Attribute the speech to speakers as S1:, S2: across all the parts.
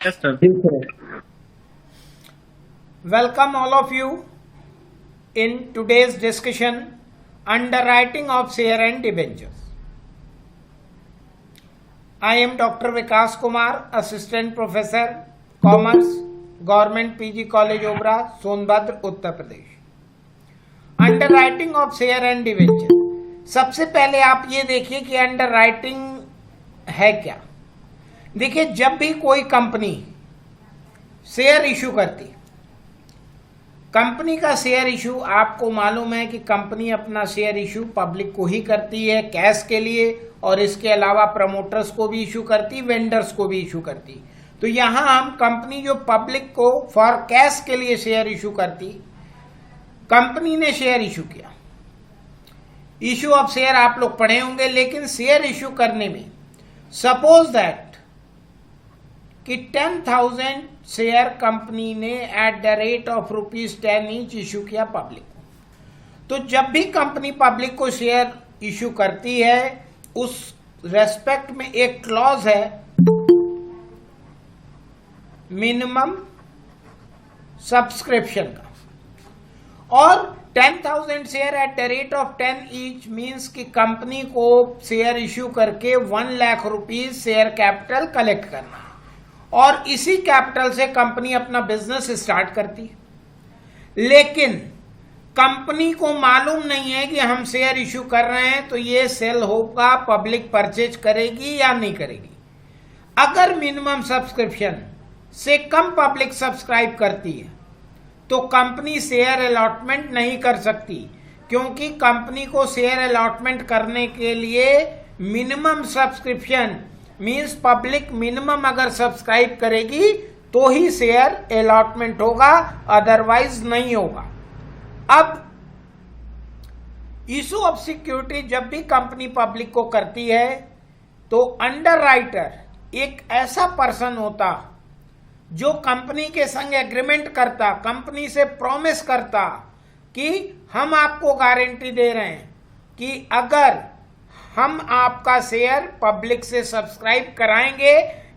S1: Yes, sir.
S2: Welcome all of you in today's discussion underwriting of share and debentures. I am Dr. Vikas Kumar, Assistant Professor, Commerce, Government PG College Obra, Sonbhadra, Uttar Pradesh. Underwriting of share and debenture. सबसे पहले आप ये देखिए कि underwriting है क्या. देखिए, जब भी कोई कंपनी शेयर इशू करती, कंपनी का शेयर इशू, आपको मालूम है कि कंपनी अपना शेयर इशू पब्लिक को ही करती है कैश के लिए, और इसके अलावा प्रमोटर्स को भी इशू करती, वेंडर्स को भी इशू करती. तो यहां हम कंपनी जो पब्लिक को फॉर कैश के लिए शेयर इशू करती, कंपनी ने शेयर इशू किया. इशू ऑफ शेयर आप लोग पढ़े होंगे, लेकिन शेयर इशू करने में सपोज दैट कि 10,000 शेयर कंपनी ने at the rate of ₹10 each issue किया पब्लिक को. तो जब भी कंपनी पब्लिक को शेयर इशू करती है, उस रेस्पेक्ट में एक क्लॉज है मिनिमम सब्सक्रिप्शन का, और 10,000 share at the rate of 10 each means कि कंपनी को शेयर इशू करके 1 lakh rupees share capital collect करना है, और इसी कैपिटल से कंपनी अपना बिजनेस स्टार्ट करती है. लेकिन कंपनी को मालूम नहीं है कि हम शेयर इशू कर रहे हैं तो ये सेल होगा, पब्लिक परचेज करेगी या नहीं करेगी. अगर मिनिमम सब्सक्रिप्शन से कम पब्लिक सब्सक्राइब करती है तो कंपनी शेयर अलॉटमेंट नहीं कर सकती, क्योंकि कंपनी को शेयर अलॉटमेंट करने के लिए minimum subscription means public minimum अगर सब्सक्राइब करेगी तो ही शेयर अलॉटमेंट होगा, अदरवाइज नहीं होगा. अब इशू ऑफ सिक्योरिटी जब भी कंपनी पब्लिक को करती है तो अंडरराइटर एक ऐसा पर्सन होता जो कंपनी के संग एग्रीमेंट करता, कंपनी से प्रॉमिस करता कि हम आपको गारंटी दे रहे हैं कि अगर हम आपका शेयर पब्लिक से सब्सक्राइब कराएंगे,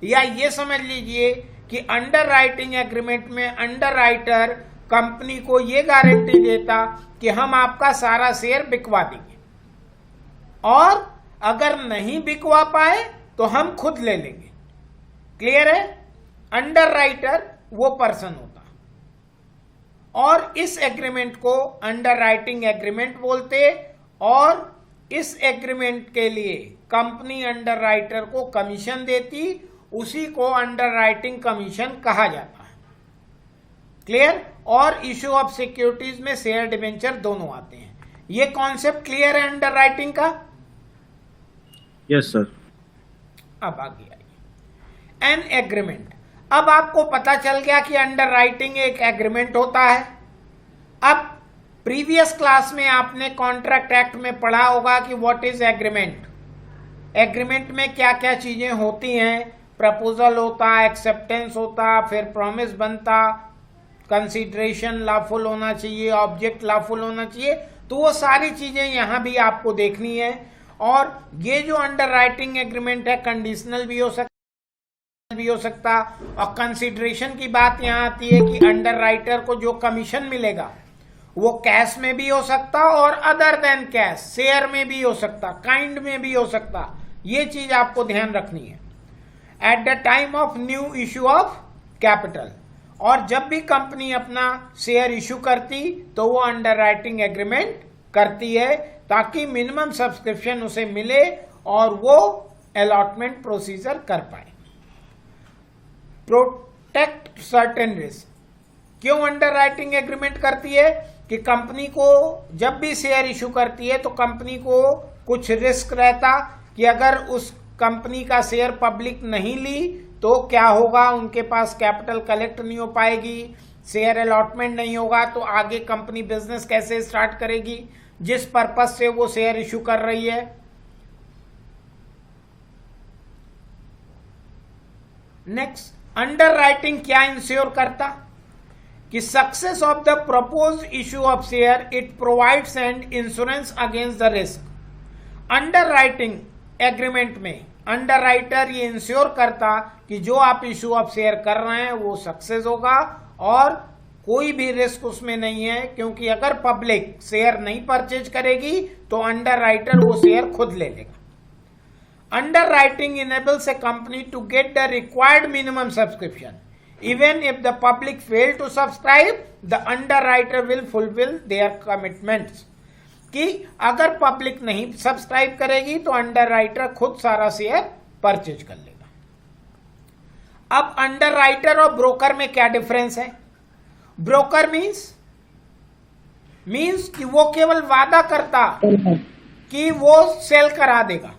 S2: या ये समझ लीजिए कि अंडरराइटिंग एग्रीमेंट में अंडरराइटर कंपनी को ये गारंटी देता कि हम आपका सारा शेयर बिकवा देंगे, और अगर नहीं बिकवा पाए तो हम खुद ले लेंगे. क्लियर है? अंडरराइटर वो पर्सन होता, और इस एग्रीमेंट को अंडरराइटिंग एग्रीमेंट बोलते, और इस एग्रीमेंट के लिए कंपनी अंडरराइटर को कमीशन देती, उसी को अंडरराइटिंग कमीशन कहा जाता है. क्लियर? और इशू ऑफ सिक्योरिटीज में शेयर डिबेंचर दोनों आते हैं. ये कॉन्सेप्ट क्लियर है अंडरराइटिंग का?
S1: Yes sir.
S2: अब आगे आइए, एन एग्रीमेंट. अब आपको पता चल गया कि अंडरराइटिंग एक एग्रीमेंट होता है. अब प्रीवियस क्लास में आपने कॉन्ट्रैक्ट एक्ट में पढ़ा होगा कि व्हाट इज एग्रीमेंट. एग्रीमेंट में क्या क्या चीजें होती हैं. प्रपोजल होता, एक्सेप्टेंस होता, फिर प्रॉमिस बनता, कंसीडरेशन लॉफुल होना चाहिए, ऑब्जेक्ट लॉफुल होना चाहिए. तो वो सारी चीजें यहां भी आपको देखनी है. और ये जो अंडरराइटिंग एग्रीमेंट है कंडीशनल भी हो सकता, और कंसीडरेशन की बात यहां आती है कि अंडरराइटर को जो कमीशन मिलेगा वो कैश में भी हो सकता, और अदर देन कैश शेयर में भी हो सकता, काइंड में भी हो सकता. ये चीज आपको ध्यान रखनी है at the time of new issue of capital. और जब भी कंपनी अपना शेयर इशू करती तो वो अंडरराइटिंग एग्रीमेंट करती है, ताकि मिनिमम सब्सक्रिप्शन उसे मिले और वो अलॉटमेंट प्रोसीजर कर पाए. Protect certain risk. क्यों अंडरराइटिंग एग्रीमेंट करती है? कि कंपनी को जब भी शेयर इशू करती है तो कंपनी को कुछ रिस्क रहता कि अगर उस कंपनी का शेयर पब्लिक नहीं ली तो क्या होगा, उनके पास कैपिटल कलेक्ट नहीं हो पाएगी, शेयर अलॉटमेंट नहीं होगा, तो आगे कंपनी बिजनेस कैसे स्टार्ट करेगी जिस पर्पज से वो शेयर इशू कर रही है. नेक्स्ट, अंडरराइटिंग क्या इंश्योर करता कि success of the propose issue of share it provides and insurance against the risk. Underwriting agreement में अंडरराइटर ये इंश्योर करता कि जो आप इशू ऑफ शेयर कर रहे हैं वो सक्सेस होगा और कोई भी रिस्क उसमें नहीं है, क्योंकि अगर पब्लिक शेयर नहीं परचेज करेगी तो अंडर राइटर वो शेयर खुद ले लेगा। Underwriting enables a company to get the required minimum subscription even if the public fail to subscribe the underwriter will fulfil their commitments, कि अगर public नहीं सब्सक्राइब करेगी तो अंडर राइटर खुद सारा शेयर परचेज कर लेगा। अब अंडर राइटर और ब्रोकर में क्या डिफरेंस है? ब्रोकर मींस कि वो केवल वादा करता कि वो सेल करा देगा,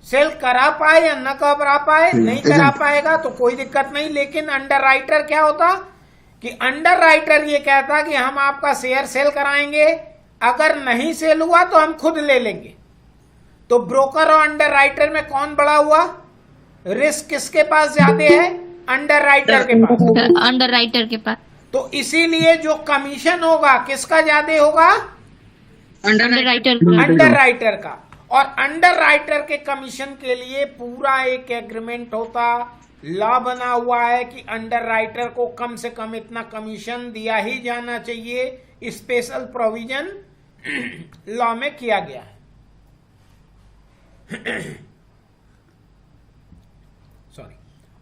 S2: सेल करा पाए या न करा पाए, नहीं करा पाएगा तो कोई दिक्कत नहीं। लेकिन अंडर राइटर क्या होता कि अंडर राइटर ये कहता कि हम आपका शेयर सेल कराएंगे, अगर नहीं सेल हुआ तो हम खुद ले लेंगे। तो ब्रोकर और अंडर राइटर में कौन बड़ा हुआ? रिस्क किसके पास ज्यादा है? अंडर राइटर के पास,
S3: अंडर राइटर के पास।
S2: तो इसीलिए जो कमीशन होगा किसका ज्यादा होगा?
S3: अंडर राइटर
S2: अंडर राइटर का। और अंडर राइटर के कमीशन के लिए पूरा एक एग्रीमेंट होता, लॉ बना हुआ है कि अंडर राइटर को कम से कम इतना कमीशन दिया ही जाना चाहिए। स्पेशल प्रोविजन लॉ में किया गया है। सॉरी।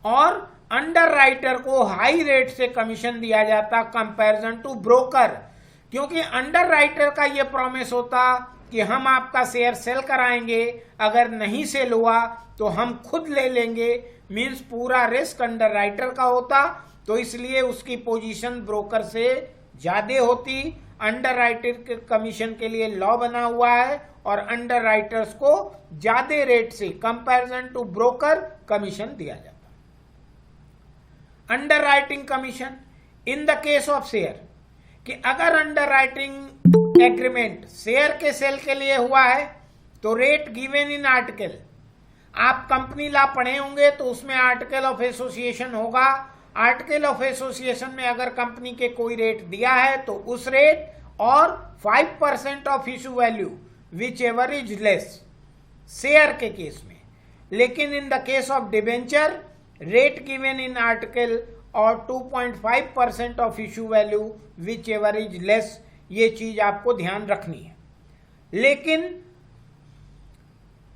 S2: और अंडर राइटर को हाई रेट से कमीशन दिया जाता कंपैरिजन टू ब्रोकर, क्योंकि अंडर राइटर का यह प्रॉमिस होता कि हम आपका शेयर सेल कराएंगे, अगर नहीं सेल हुआ तो हम खुद ले लेंगे। मींस पूरा रिस्क अंडर राइटर का होता, तो इसलिए उसकी पोजीशन ब्रोकर से ज्यादा होती। अंडर राइटर के कमीशन के लिए लॉ बना हुआ है और अंडर राइटर्स को ज्यादा रेट से कंपैरिजन टू ब्रोकर कमीशन दिया जाता। Under writing commission in the case of share, कि अगर अंडर राइटिंग एग्रीमेंट शेयर के सेल के लिए हुआ है तो रेट गिवन इन आर्टिकल, आप कंपनी लॉ पढ़े होंगे तो उसमें आर्टिकल ऑफ एसोसिएशन होगा। आर्टिकल ऑफ एसोसिएशन में अगर कंपनी के कोई रेट दिया है तो उस रेट और 5% of issue value which ever is less, share के केस में। लेकिन in the case of debenture rate given in article और 2.5% of issue value which ever is less, ये चीज आपको ध्यान रखनी है। लेकिन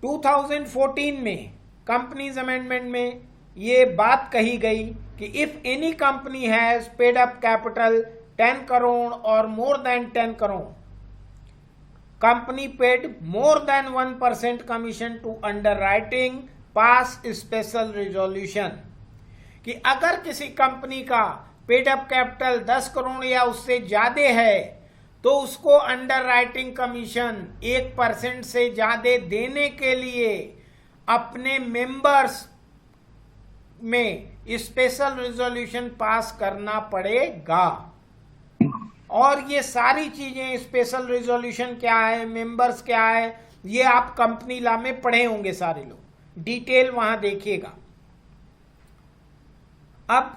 S2: 2014 में कंपनीज अमेंडमेंट में ये बात कही गई कि if any company has paid up capital 10 crore और more than 10 crore, company paid more than 1% commission to underwriting pass special resolution, कि अगर किसी कंपनी का पेड अप कैपिटल 10 करोड़ या उससे ज्यादा है तो उसको अंडर राइटिंग कमीशन 1% से ज्यादा देने के लिए अपने मेंबर्स में स्पेशल रिजोल्यूशन पास करना पड़ेगा। और ये सारी चीजें, स्पेशल रिजोल्यूशन क्या है, मेंबर्स क्या है, ये आप कंपनी लॉ में पढ़े होंगे सारे लोग, डिटेल वहां देखिएगा। अब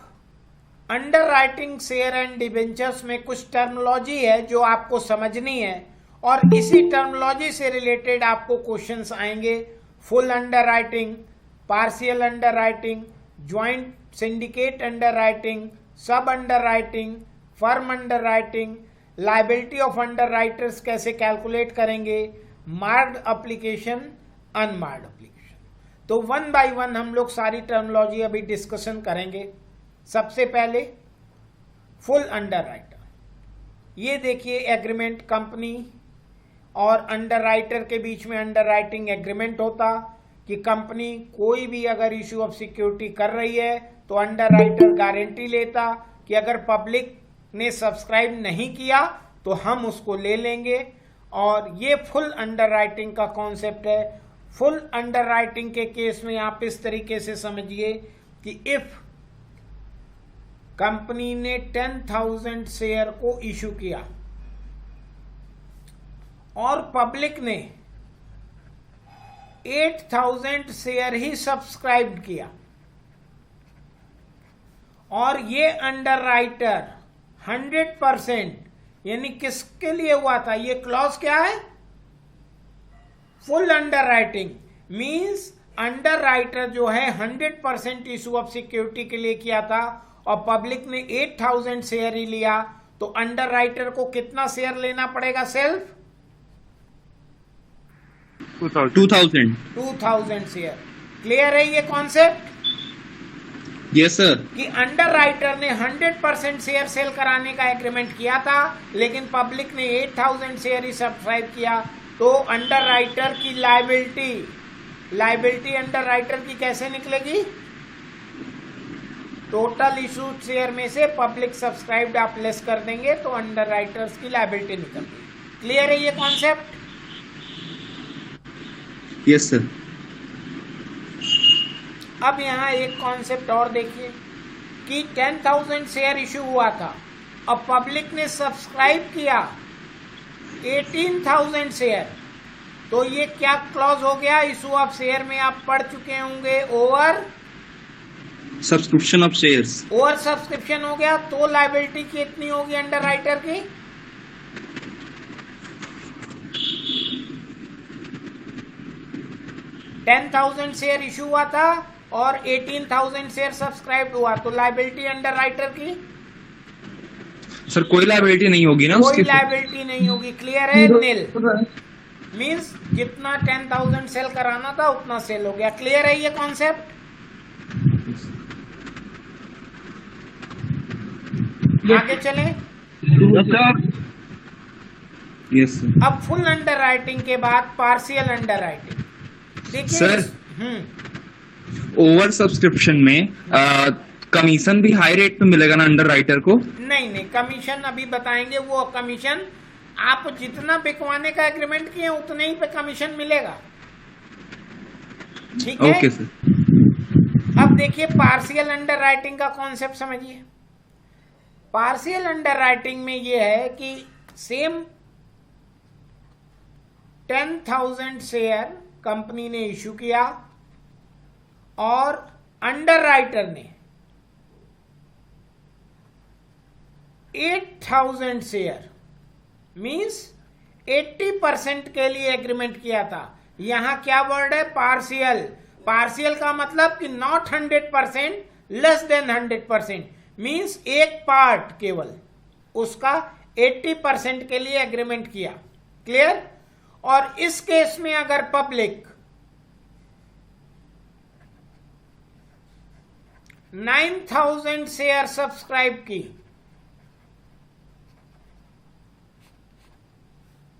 S2: under writing share and debentures में कुछ टर्मिनोलॉजी है जो आपको समझनी है, और इसी टर्मिनोलॉजी से रिलेटेड आपको क्वेश्चंस आएंगे। Full underwriting, partial underwriting, joint syndicate underwriting, sub underwriting, firm underwriting, liability of underwriters राइटर्स कैसे कैलकुलेट करेंगे, मार्क्ड एप्लीकेशन, अनमार्क्ड एप्लीकेशन। तो 1 बाय 1 हम लोग सारी टर्मिनोलॉजी अभी डिस्कशन करेंगे। सबसे पहले फुल अंडर राइटर, ये देखिए एग्रीमेंट कंपनी और अंडर राइटर के बीच में अंडर राइटिंग एग्रीमेंट होता कि कंपनी कोई भी अगर इश्यू ऑफ सिक्योरिटी कर रही है तो अंडर राइटर गारंटी लेता कि अगर पब्लिक ने सब्सक्राइब नहीं किया तो हम उसको ले लेंगे। और ये फुल अंडर राइटिंग का कॉन्सेप्ट है। फुल अंडर राइटिंग के केस में आप इस तरीके से समझिए कि इफ कंपनी ने 10,000 शेयर को इशू किया और पब्लिक ने 8,000 शेयर ही सब्सक्राइब किया, और ये अंडर राइटर 100%, यानी किसके लिए हुआ था, ये क्लॉज क्या है, full under writing means under writer जो है 100% इशू ऑफ सिक्योरिटी के लिए किया था और पब्लिक ने 8000 शेयर ही लिया, तो अंडर राइटर को कितना शेयर लेना पड़ेगा सेल्फ? 2000 शेयर। क्लियर है ये कॉन्सेप्ट?
S4: Yes sir.
S2: कि अंडर राइटर ने 100% शेयर सेल कराने का एग्रीमेंट किया था, लेकिन पब्लिक ने 8000 शेयर ही सब्सक्राइब किया, तो अंडर राइटर की लाइबिलिटी अंडर राइटर की कैसे निकलेगी? टोटल इशूड शेयर में से पब्लिक सब्सक्राइब्ड आप लेस कर देंगे तो अंडर राइटर्स की लाइबिलिटी निकलती। क्लियर है ये कॉन्सेप्ट?
S4: Yes sir.
S2: अब यहाँ एक कॉन्सेप्ट और देखिए कि 10,000 शेयर इशू हुआ था और पब्लिक ने सब्सक्राइब किया 18,000 शेयर, तो ये क्या क्लॉज हो गया? इशू ऑफ शेयर में आप पढ़ चुके होंगे, over
S4: subscription of shares.
S2: Over subscription हो गया, तो लाइबिलिटी कितनी होगी अंडर राइटर की? $10,000 शेयर इशू हुआ था और 18,000 शेयर सब्सक्राइब हुआ, तो लाइबिलिटी अंडर राइटर की
S4: सर कोई लाइबिलिटी नहीं होगी ना?
S2: कोई लाइबिलिटी नहीं होगी। क्लियर है? नील मीन्स जितना 10,000 सेल कराना था उतना सेल हो गया। क्लियर है ये कॉन्सेप्ट? आगे चलें।
S4: Yes sir.
S2: अब फुल अंडर राइटिंग के बाद पार्शियल अंडर राइटिंग देखिए
S4: सर। ओवर सब्सक्रिप्शन में कमीशन भी हाई रेट पे मिलेगा ना अंडर राइटर को?
S2: नहीं, कमीशन अभी बताएंगे। वो कमीशन आप जितना बिकवाने का एग्रीमेंट किए उतने ही पे कमीशन मिलेगा। ठीक है?
S4: Okay sir.
S2: अब देखिए पार्शियल अंडर राइटिंग का कॉन्सेप्ट समझिए। पार्शियल अंडर राइटिंग में ये है कि सेम 10,000 शेयर कंपनी ने इशू किया और अंडर राइटर ने 8,000 शेयर मींस 80% के लिए एग्रीमेंट किया था। यहां क्या वर्ड है? पार्शियल। पार्शियल का मतलब कि नॉट 100%, लेस देन 100%, मींस एक पार्ट केवल उसका 80% के लिए एग्रीमेंट किया। क्लियर? और इस केस में अगर पब्लिक 9,000 शेयर सब्सक्राइब की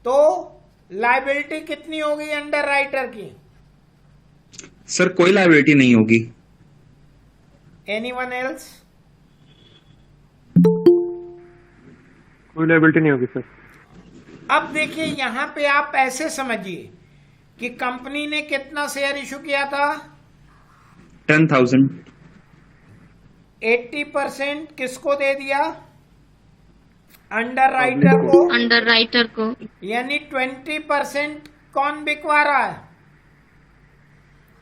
S2: तो लाइबिलिटी कितनी होगी अंडर राइटर की?
S4: सर कोई लाइबिलिटी नहीं होगी।
S2: Anyone else?
S1: कोई लाइबिलिटी नहीं होगी सर।
S2: अब देखिए यहां पे आप ऐसे समझिए कि कंपनी ने कितना शेयर इशू किया था?
S4: 10,000।
S2: 80% किसको दे दिया? अंडर राइटर को।
S3: अंडर राइटर को।
S2: यानी 20% कौन बिकवा रहा है?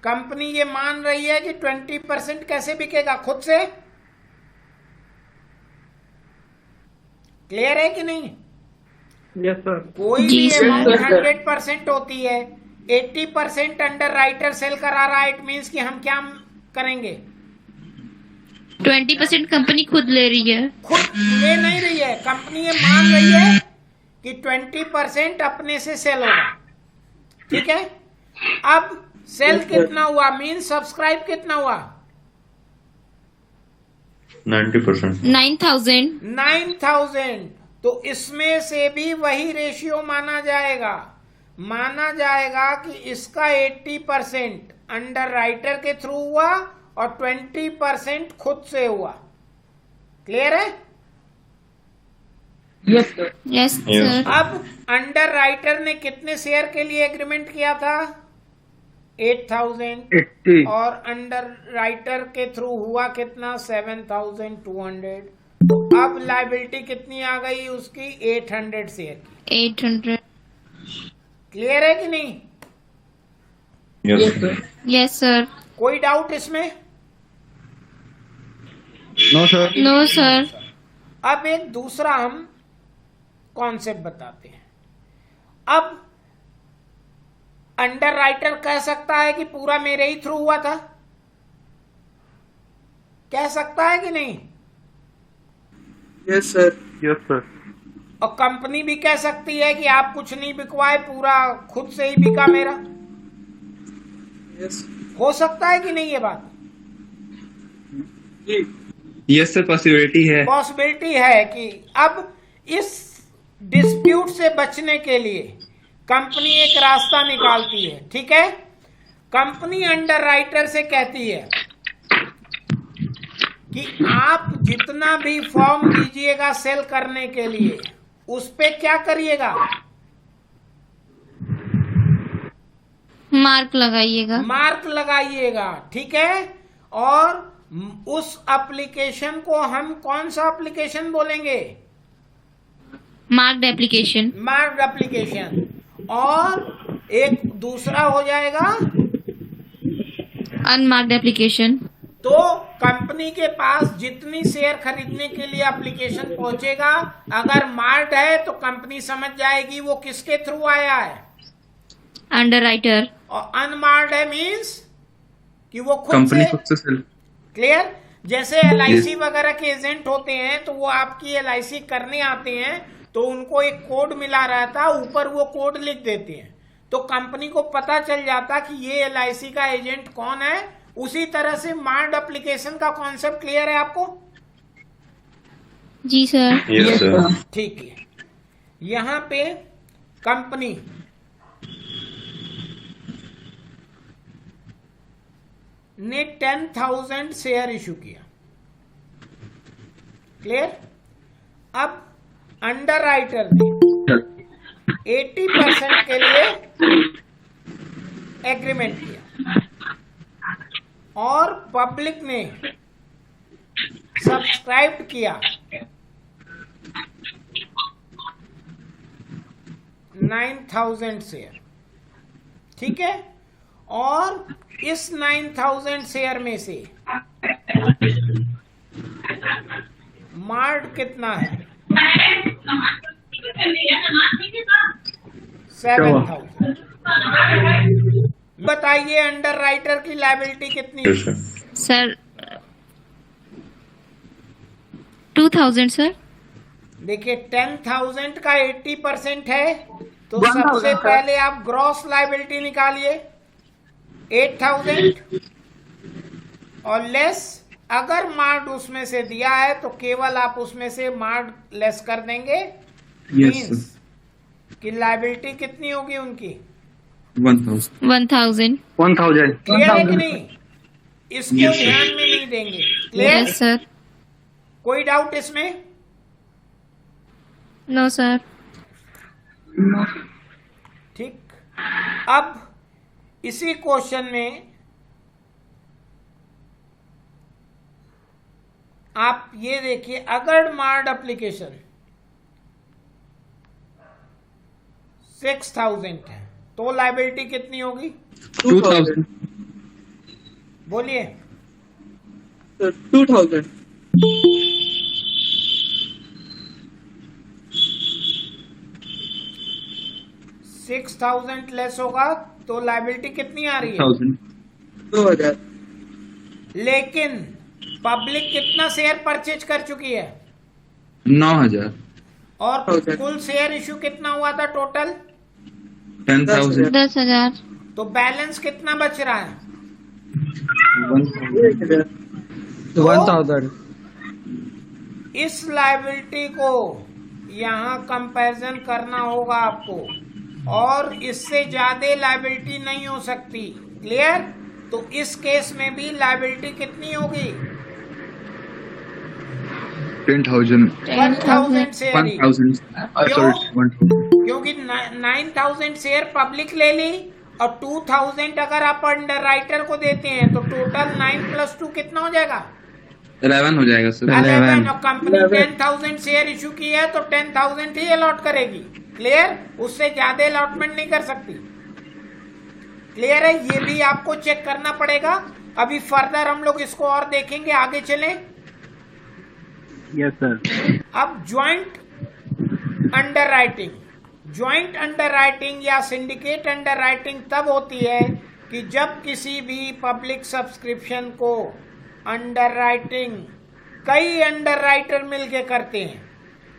S2: कंपनी ये मान रही है कि 20% कैसे बिकेगा? खुद से। क्लियर है कि नहीं?
S1: Yes sir.
S2: कोई
S3: जी
S2: भी
S3: सर।
S2: अमाउंट 100% होती है, 80% अंडर राइटर सेल करा रहा है, इट मीन्स कि हम क्या करेंगे?
S3: 20% कंपनी खुद ले रही है।
S2: खुद ले नहीं रही है, कंपनी ये मान रही है कि 20% अपने से सेल होगा। ठीक है? अब सेल कितना हुआ? मीन्स सब्सक्राइब कितना हुआ?
S4: 90%।
S3: 9,000।
S2: 9,000। तो इसमें से भी वही रेशियो माना जाएगा कि इसका 80% अंडर राइटर के थ्रू हुआ और 20% खुद से हुआ। क्लियर है?
S3: Yes sir.
S2: अब अंडर राइटर ने कितने शेयर के लिए एग्रीमेंट किया था? 8,000।
S1: 80।
S2: और अंडर राइटर के थ्रू हुआ कितना? 7,200। तो अब लाइबिलिटी कितनी आ गई उसकी? 800 शेयर की।
S3: 800।
S2: क्लियर है कि नहीं?
S3: Yes sir.
S2: कोई डाउट इसमें?
S1: No sir.
S3: No sir.
S2: अब एक दूसरा हम कॉन्सेप्ट बताते हैं। अब अंडर राइटर कह सकता है कि पूरा मेरे ही थ्रू हुआ था? कह सकता है कि नहीं?
S1: Yes sir. Yes sir.
S2: और कंपनी भी कह सकती है कि आप कुछ नहीं बिकवाए, पूरा खुद से ही बिका मेरा।
S1: यस।
S2: हो सकता है कि नहीं ये बात?
S4: यस सर, पॉसिबिलिटी है।
S2: पॉसिबिलिटी है कि अब इस डिस्प्यूट से बचने के लिए कंपनी एक रास्ता निकालती है। ठीक है, कंपनी अंडर राइटर से कहती है कि आप जितना भी फॉर्म दीजिएगा सेल करने के लिए, उस पे क्या करिएगा?
S3: मार्क लगाइएगा।
S2: मार्क लगाइएगा। ठीक है, और उस एप्लीकेशन को हम कौन सा एप्लीकेशन बोलेंगे?
S3: Marked application.
S2: Marked application. और एक दूसरा हो जाएगा
S3: अनमार्क्ड एप्लीकेशन।
S2: तो कंपनी के पास जितनी शेयर खरीदने के लिए एप्लीकेशन पहुंचेगा, अगर मार्क्ड है तो कंपनी समझ जाएगी वो किसके थ्रू आया है,
S3: अंडर राइटर।
S2: और अनमार्क्ड है मींस कि वो खुद
S4: कंपनी
S2: से।
S4: खुद से सेल।
S2: क्लियर? जैसे LIC वगैरह के एजेंट होते हैं तो वो आपकी LIC करने आते हैं तो उनको एक कोड मिला रहता है, ऊपर वो कोड लिख देते हैं, तो कंपनी को पता चल जाता कि ये LIC का एजेंट कौन है। उसी तरह से मार्क्ड एप्लीकेशन का कॉन्सेप्ट क्लियर है आपको?
S3: जी सर।
S4: Yes sir.
S2: ठीक है, यहां पे कंपनी ने 10,000 शेयर इशू किया। क्लियर? अब अंडर राइटर ने 80% के लिए एग्रीमेंट किया और पब्लिक ने सब्सक्राइब किया 9,000 शेयर। ठीक है, और इस 9,000 शेयर में से मार्ड कितना है? 7,000। बताइए अंडर राइटर की लायबिलिटी कितनी है?
S3: Sir 2,000 sir.
S2: देखिए 10,000 का 80% है, तो सबसे पहले आप ग्रॉस लायबिलिटी निकालिए 8,000 और लेस। अगर मार्ड उसमें से दिया है तो केवल आप उसमें से मार्ड लेस कर देंगे। मीन्स कि लायबिलिटी कितनी होगी उनकी?
S3: 1,000।
S1: 1,000।
S2: क्लियर है कि नहीं? इसको ध्यान में नहीं देंगे। क्लियर?
S3: Yes sir.
S2: कोई डाउट इसमें?
S3: No sir.
S2: ठीक, अब इसी क्वेश्चन में आप ये देखिए, अगर मार्ड एप्लीकेशन 6,000 है तो लायबिलिटी कितनी होगी?
S4: 2,000।
S2: बोलिए।
S1: 2,000।
S2: 6,000 लेस होगा तो लायबिलिटी कितनी आ रही है?
S1: 2,000।
S2: लेकिन पब्लिक कितना शेयर परचेज कर चुकी है?
S4: 9,000।
S2: और कुल शेयर इशू कितना हुआ था टोटल?
S4: 10,000।
S3: 10,000।
S2: तो बैलेंस कितना बच रहा है?
S1: 1,000।
S2: इस लायबिलिटी को यहां कंपैरिजन करना होगा आपको, और इससे ज्यादा लायबिलिटी नहीं हो सकती। क्लियर? तो इस केस में भी लायबिलिटी कितनी होगी?
S4: 10,000।
S2: 1,000 शेयर ही।
S4: 1,000।
S2: क्योंकि 9,000 शेयर पब्लिक ले ली और 2,000 अगर आप अंडर राइटर को देते हैं तो टोटल 9 + 2 कितना हो जाएगा?
S4: 11 हो जाएगा सर।
S2: 11। और कंपनी 10,000 शेयर इशू की है तो 10,000 ही अलॉट करेगी। क्लियर? उससे ज्यादा अलॉटमेंट नहीं कर सकती। क्लियर है? ये भी आपको चेक करना पड़ेगा। अभी फर्दर हम लोग इसको और देखेंगे, आगे चलें।
S1: Yes sir.
S2: अब joint underwriting, joint underwriting या सिंडिकेट अंडरराइटिंग तब होती है कि जब किसी भी पब्लिक सब्सक्रिप्शन को अंडरराइटिंग कई अंडरराइटर मिलके करते हैं।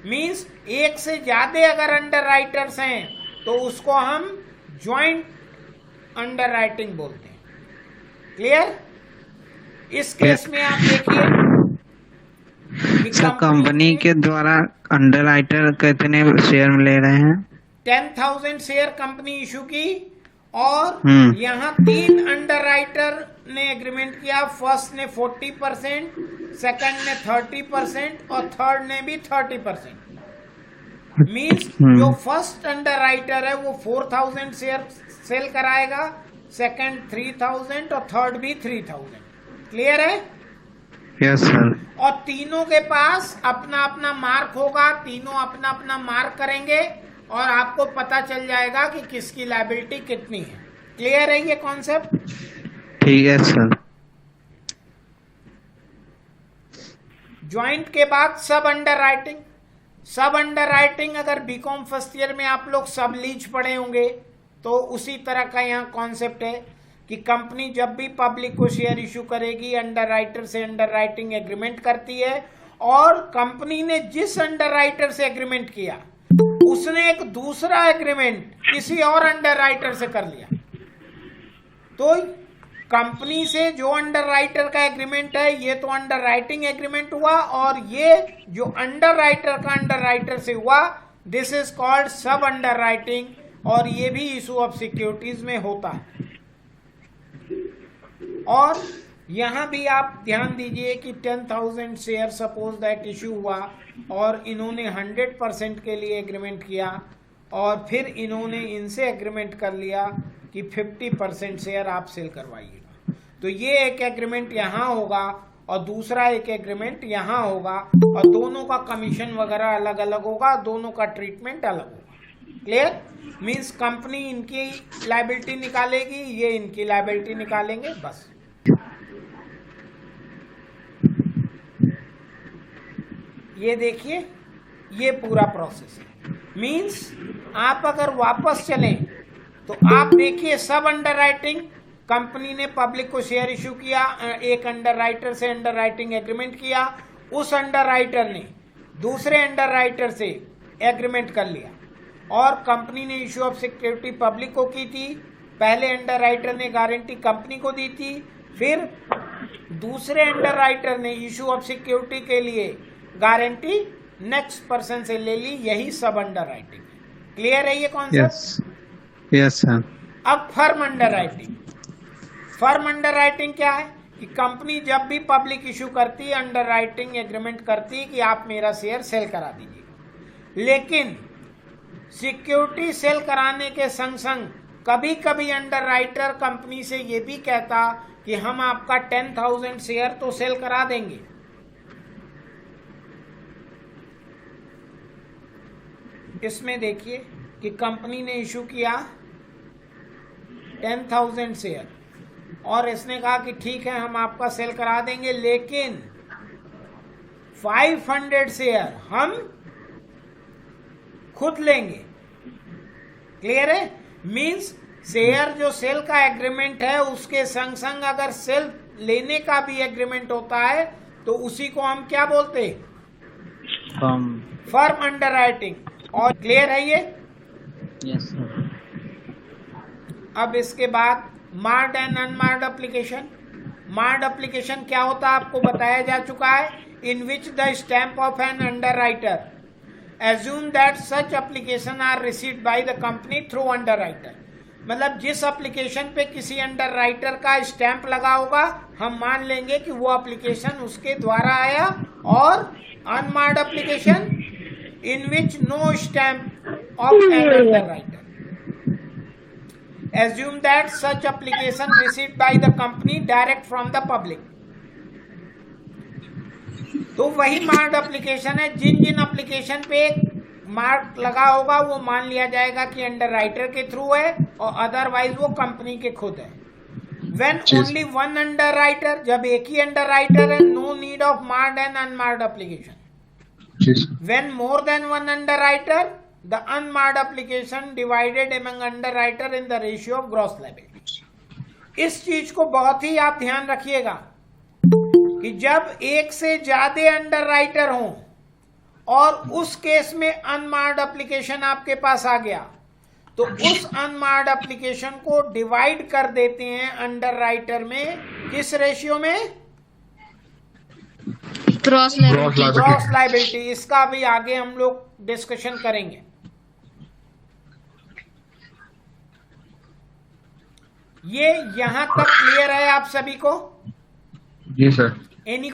S2: मींस एक से ज्यादा अगर अंडरराइटर्स हैं तो उसको हम ज्वाइंट अंडरराइटिंग बोलते हैं। क्लियर? इस केस में आप देखिए
S5: सर कंपनी के द्वारा अंडरराइटर कितने शेयर ले रहे हैं?
S2: 10,000 शेयर कंपनी इशू की और यहाँ 3 अंडरराइटर ने एग्रीमेंट किया। फर्स्ट ने 40%, सेकंड ने 30% और थर्ड ने भी 30%। मींस जो फर्स्ट अंडरराइटर है वो 4,000 शेयर सेल कराएगा, सेकंड 3,000 और थर्ड भी 3,000। क्लियर है?
S5: Yes sir.
S2: और तीनों के पास अपना अपना मार्क होगा, तीनों अपना अपना मार्क करेंगे और आपको पता चल जाएगा कि किसकी लायबिलिटी कितनी है। क्लियर है ये कॉन्सेप्ट?
S5: ठीक है सर।
S2: ज्वाइंट के बाद सब अंडरराइटिंग। सब अंडरराइटिंग अगर बीकॉम फर्स्ट ईयर में आप लोग सब लीज पढ़े होंगे तो उसी तरह का यहाँ कॉन्सेप्ट है कि कंपनी जब भी पब्लिक को शेयर इशू करेगी अंडरराइटर से अंडरराइटिंग एग्रीमेंट करती है, और कंपनी ने जिस अंडरराइटर से एग्रीमेंट किया उसने एक दूसरा एग्रीमेंट किसी और अंडरराइटर से कर लिया, तो कंपनी से जो अंडरराइटर का एग्रीमेंट है ये तो अंडरराइटिंग एग्रीमेंट हुआ, और ये जो अंडरराइटर का अंडरराइटर से हुआ दिस इज कॉल्ड सब अंडरराइटिंग, और ये भी इशू ऑफ सिक्योरिटीज में होता है। और यहां भी आप ध्यान दीजिए कि 10,000 शेयर सपोज दैट इशू हुआ और इन्होंने 100% के लिए एग्रीमेंट किया, और फिर इन्होंने इनसे एग्रीमेंट कर लिया कि 50% शेयर आप सेल करवाइएगा। तो ये एक एग्रीमेंट यहां होगा और दूसरा एक एग्रीमेंट यहां होगा, और दोनों का कमीशन वगैरह अलग अलग होगा, दोनों का ट्रीटमेंट अलग होगा। क्लियर? मींस कंपनी इनकी लायबिलिटी निकालेगी, ये इनकी लायबिलिटी निकालेंगे, बस। ये देखिए ये पूरा प्रोसेस है। मींस आप अगर वापस चलें तो आप देखिए सब अंडरराइटिंग, कंपनी ने पब्लिक को शेयर इशू किया, एक अंडरराइटर से अंडरराइटिंग एग्रीमेंट किया, उस अंडरराइटर ने दूसरे अंडरराइटर से एग्रीमेंट कर लिया, और कंपनी ने इशू ऑफ सिक्योरिटी पब्लिक को की थी। पहले अंडरराइटर ने गारंटी कंपनी को दी थी, फिर दूसरे अंडरराइटर ने इशू ऑफ सिक्योरिटी के लिए गारंटी नेक्स्ट पर्सन से ले ली। यही सब अंडरराइटिंग। क्लियर है ये कॉन्सेप्ट?
S5: Yes sir.
S2: अब फर्म अंडरराइटिंग। फर्म अंडरराइटिंग क्या है कि कंपनी जब भी पब्लिक इशू करती है अंडरराइटिंग एग्रीमेंट करती है कि आप मेरा शेयर सेल करा दीजिएगा, लेकिन सिक्योरिटी सेल कराने के संग संग कभी कभी अंडरराइटर कंपनी से ये भी कहता कि हम आपका 10,000 शेयर तो सेल करा देंगे। इसमें देखिए कि कंपनी ने इशू किया 10,000 शेयर और इसने कहा कि ठीक है हम आपका सेल करा देंगे, लेकिन 500 शेयर हम खुद लेंगे। क्लियर है? मींस शेयर जो सेल का एग्रीमेंट है उसके संग संग अगर सेल लेने का भी एग्रीमेंट होता है तो उसी को हम क्या बोलते हैं? Firm underwriting. और क्लियर है ये?
S5: Yes sir.
S2: अब इसके बाद marked and unmarked application. Marked application क्या होता है आपको बताया जा चुका है। In which the stamp of an underwriter assume that such application are received by the company through underwriter। मतलब जिस एप्लीकेशन पे किसी अंडरराइटर का स्टैंप लगा होगा हम मान लेंगे कि वो एप्लीकेशन उसके द्वारा आया। और unmarked application in which no stamp of an underwriter assume that such application received by the company direct from the public। तो वही मार्क एप्लीकेशन है। जिन जिन एप्लीकेशन पे मार्क लगा होगा वो मान लिया जाएगा कि अंडरराइटर के थ्रू है और अदरवाइज वो कंपनी के खुद है। व्हेन ओनली वन अंडरराइटर, जब एक ही अंडरराइटर है, no need of marked and unmarked application. When more than one underwriter the unmarked application divided among underwriter in the ratio of gross liability. इस चीज को बहुत ही आप ध्यान रखिएगा कि जब एक से ज्यादा अंडरराइटर हों और उस केस में अनमार्ड एप्लीकेशन आपके पास आ गया तो उस अनमार्ड एप्लीकेशन को डिवाइड कर देते हैं अंडरराइटर में, किस रेशियो में?
S3: Cross liability.
S2: Gross liability. इसका भी आगे हम लोग डिस्कशन करेंगे। ये यहां तक क्लियर है आप सभी को?
S4: जी सर।
S2: एनी